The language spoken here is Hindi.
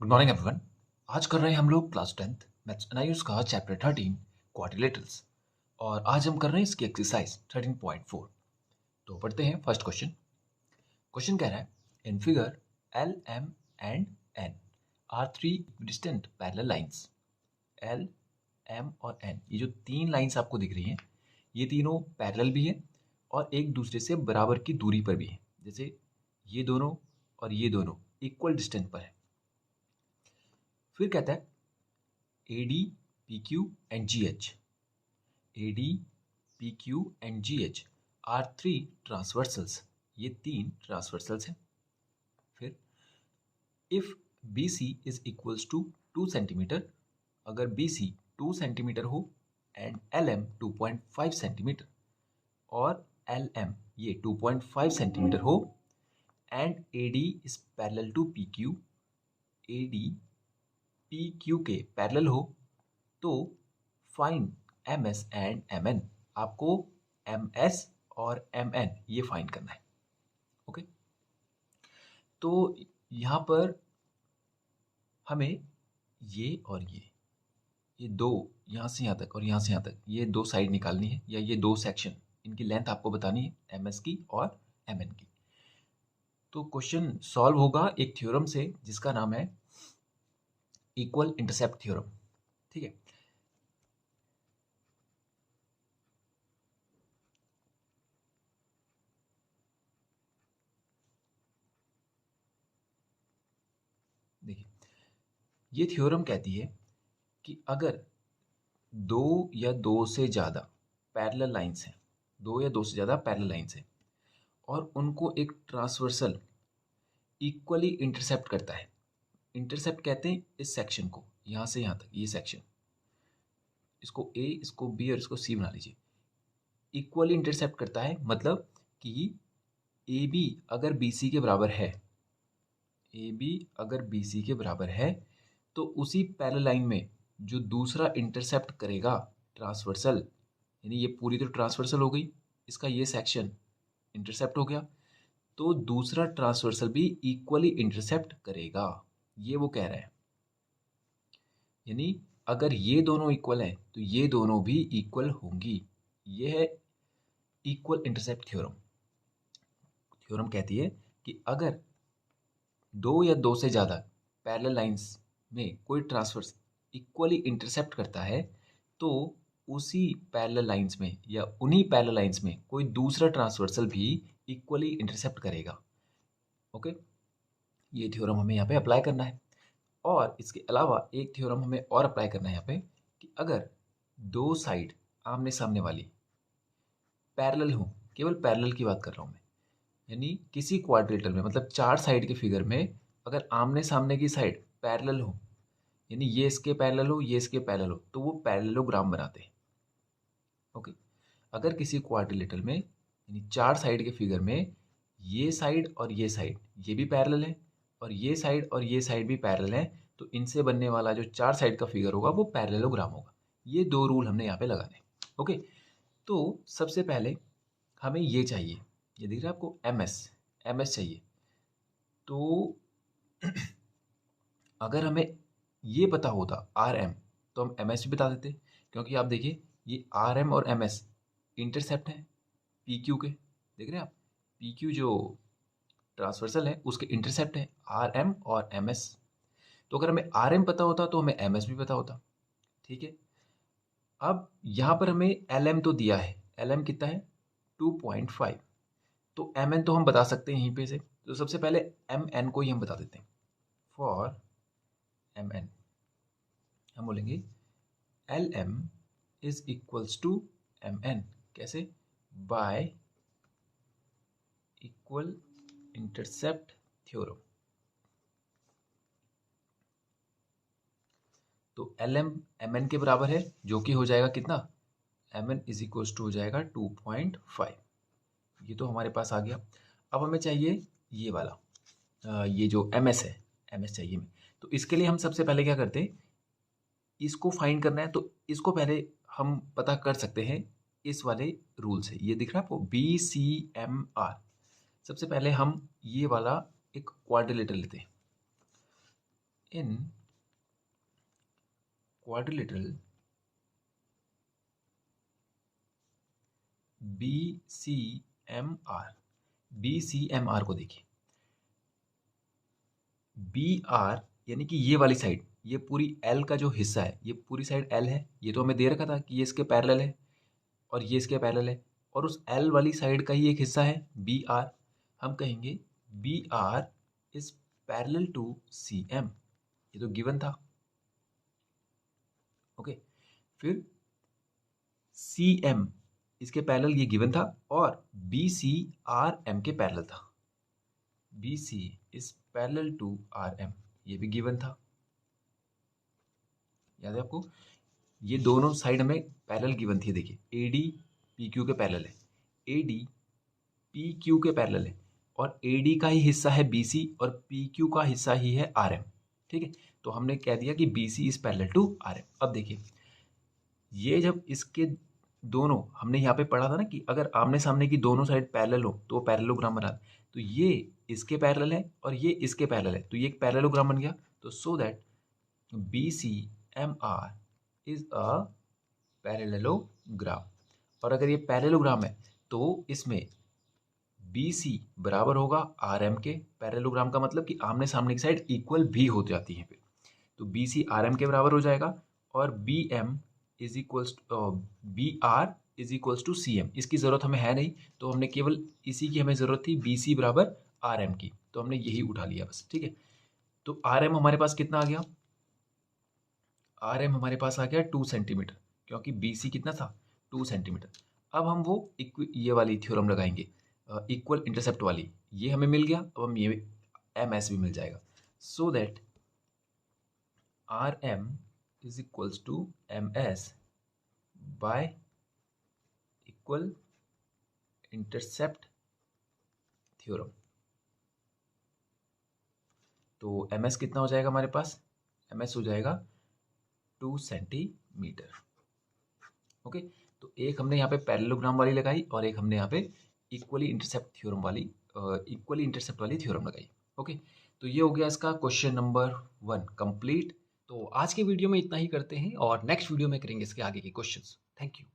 Good morning everyone. आज कर रहे हैं हम लोग क्लास 10th मैथ्स एनालिसिस का चैप्टर 13 क्वाड्रिलेटरल्स और आज हम कर रहे हैं इसकी एक्सरसाइज 13.4। तो पढ़ते हैं फर्स्ट क्वेश्चन। क्वेश्चन कह रहा है in figure L M and N are three distant parallel lines. L M और एन, ये जो तीन लाइंस आपको दिख रही हैं ये तीनों पैरेलल भी है और एक दूसरे से बराबर की दूरी पर भी है। जैसे ये दोनों और ये दोनों इक्वल डिस्टेंस पर है। फिर कहता है A D P Q and G H. A D P Q and G H are three transversals, ये तीन ट्रांसवर्सल्स हैं। फिर if B C is equals to 2 centimetre, अगर बी सी 2 सेंटीमीटर हो एंड एल एम 2.5 सेंटीमीटर और एल एम ये 2.5 सेंटीमीटर हो and A D is parallel to P Q, A D P Q के पैरेलल हो तो find M S and M N. आपको एम एस और एम एन ये फाइंड करना है। ओके, तो यहाँ पर हमें ये और ये दो, यहाँ से यहाँ तक और यहाँ से यहाँ तक, ये दो साइड निकालनी है या ये दो सेक्शन, इनकी लेंथ आपको बतानी है एम एस की और एम एन की। तो क्वेश्चन सॉल्व होगा एक थ्योरम से जिसका नाम है इक्वल इंटरसेप्ट थ्योरम। ठीक है, देखिए ये थ्योरम कहती है कि अगर दो या दो से ज़्यादा पैरेलल लाइंस हैं, दो या दो से ज़्यादा पैरेलल लाइंस हैं और उनको एक ट्रांसवर्सल इक्वली इंटरसेप्ट करता है। इंटरसेप्ट कहते हैं इस सेक्शन को, यहाँ से यहाँ तक ये सेक्शन, इसको ए, इसको बी और इसको सी बना लीजिए। इक्वली इंटरसेप्ट करता है मतलब कि ए बी अगर बी सी के बराबर है, ए बी अगर बी सी के बराबर है तो उसी पैरेलल लाइन में जो दूसरा इंटरसेप्ट करेगा ट्रांसवर्सल, यानी ये पूरी तो ट्रांसवर्सल हो गई, इसका ये सेक्शन इंटरसेप्ट हो गया, तो दूसरा ट्रांसवर्सल भी इक्वली इंटरसेप्ट करेगा, ये वो कह रहा है। यानी अगर ये दोनों इक्वल हैं तो ये दोनों भी इक्वल होंगी। ये है इक्वल इंटरसेप्ट थ्योरम। थ्योरम कहती है कि अगर दो या दो से ज़्यादा पैरेलल लाइंस में कोई ट्रांसवर्स इक्वली इंटरसेप्ट करता है तो उसी पैरेलल लाइंस में या उन्हीं पैरेलल लाइंस में कोई दूसरा ट्रांसवर्सल भी इक्वली इंटरसेप्ट करेगा। ओके, ये थ्योरम हमें यहाँ पे अप्लाई करना है। और इसके अलावा एक थ्योरम हमें और अप्लाई करना है यहाँ पे कि अगर दो साइड आमने सामने वाली पैरेलल हो, केवल पैरेलल की बात कर रहा हूँ मैं, यानी किसी क्वाड्रेटर में मतलब चार साइड के फिगर में अगर आमने सामने की साइड पैरेलल हो, यानी ये इसके पैरेलल हो ये इसके पैरेलल हो, तो वो पैरेललोग्राम बनाते हैं। ओके, अगर किसी क्वाड्रिलेटरल में यानी चार साइड के फिगर में ये साइड और ये भी पैरेलल है और ये साइड और ये साइड भी पैरेलल है, तो इनसे बनने वाला जो चार साइड का फिगर होगा वो पैरेललोग्राम होगा। ये दो रूल हमने यहाँ पे लगाने। ओके, तो सबसे पहले हमें ये चाहिए, ये दिख रहा है आपको एम एस चाहिए। तो अगर हमें ये पता होता आर एम तो हम एम एस भी बता देते, क्योंकि आप देखिए ये आर एम और एम एस इंटरसेप्ट हैं पी क्यू के, देख रहे हैं आप, पी क्यू जो ट्रांसवर्सल है उसके इंटरसेप्ट है आर एम और एम एस। तो अगर हमें आर एम पता होता तो हमें एम एस भी पता होता। ठीक है, अब यहाँ पर हमें एल एम तो दिया है, एल एम कितना है 2.5, तो एम एन तो हम बता सकते हैं यहीं पे से। तो सबसे पहले एम एन को ही हम बता देते हैं। फॉर एम एन हम बोलेंगे L M is equals to M N. कैसे? By equal intercept theorem. तो एल एम एम एन के बराबर है, जो कि हो जाएगा कितना, M N is equals to हो जाएगा 2.5। ये तो हमारे पास आ गया। अब हमें चाहिए ये वाला, ये जो एम एस है, एम एस चाहिए हमें। तो इसके लिए हम सबसे पहले क्या करते हैं, इसको फाइंड करना है तो इसको पहले हम पता कर सकते हैं इस वाले रूल से। ये दिख रहा है आपको बी सी एम आर। सबसे पहले हम ये वाला एक क्वाड्रिलेटर लेते हैं। इन क्वाड्रिलेटरल BCMR, BCMR को देखिए, BR यानी कि ये वाली साइड, ये पूरी L का जो हिस्सा है, ये पूरी साइड L है, ये तो हमें दे रखा था कि ये इसके पैरेलल है और ये इसके पैरेलल है, और उस L वाली साइड का ही एक हिस्सा है BR। हम कहेंगे BR is parallel to CM, ये तो गिवन था। ओके, फिर CM इसके पैरेलल ये गिवन था, और BC RM के पैरेलल था। BC is parallel to RM, ये भी गिवन था, याद है आपको? ये दोनों साइड हमें पैरेलल गिवन थी। देखिए AD PQ के पैरेलल है, AD PQ के पैरेलल है, और AD का ही हिस्सा है BC और PQ का हिस्सा ही है RM। ठीक है, तो हमने कह दिया कि BC is parallel to RM। अब देखिए, ये जब इसके दोनों, हमने यहाँ पे पढ़ा था ना कि अगर आमने सामने की दोनों साइड पैरेलल हो तो वो पैरेललोग्राम बना, तो ये इसके पैरेलल है और ये इसके पैरेलल है, तो ये एक पैरेललोग्राम बन गया। तो so that BCMR is a parallelogram. और अगर ये पैरेललोग्राम है तो इसमें BC बराबर होगा RM के। पैरेललोग्राम का मतलब कि आमने सामने की साइड इक्वल भी हो जाती है, तो BC RM के बराबर हो जाएगा, और BM is equals BR is equals to CM। इसकी ज़रूरत हमें है नहीं, तो हमने केवल इसी की हमें ज़रूरत थी, BC बराबर RM की, तो हमने यही उठा लिया बस। ठीक है, तो RM हमारे पास कितना आ गया? RM हमारे पास आ गया 2 सेंटीमीटर, क्योंकि BC कितना था? 2 सेंटीमीटर। अब हम वो ये वाली थ्योरम लगाएंगे, इक्वल इंटरसेप्ट वाली, ये हमें मिल गया। अब हम ये MS भी मिल जाएगा, so that RM is equals to MS by equal intercept theorem। तो MS कितना हो जाएगा हमारे पास? MS हो जाएगा 2 सेंटीमीटर। ओके, तो एक हमने यहाँ पे पैरेललोग्राम वाली लगाई और एक हमने यहाँ पे इक्वली इंटरसेप्ट वाली थ्योरम लगाई। ओके, तो ये हो गया इसका क्वेश्चन नंबर 1 कंप्लीट। तो आज के वीडियो में इतना ही करते हैं और नेक्स्ट वीडियो में करेंगे इसके आगे के क्वेश्चंस। Thank you.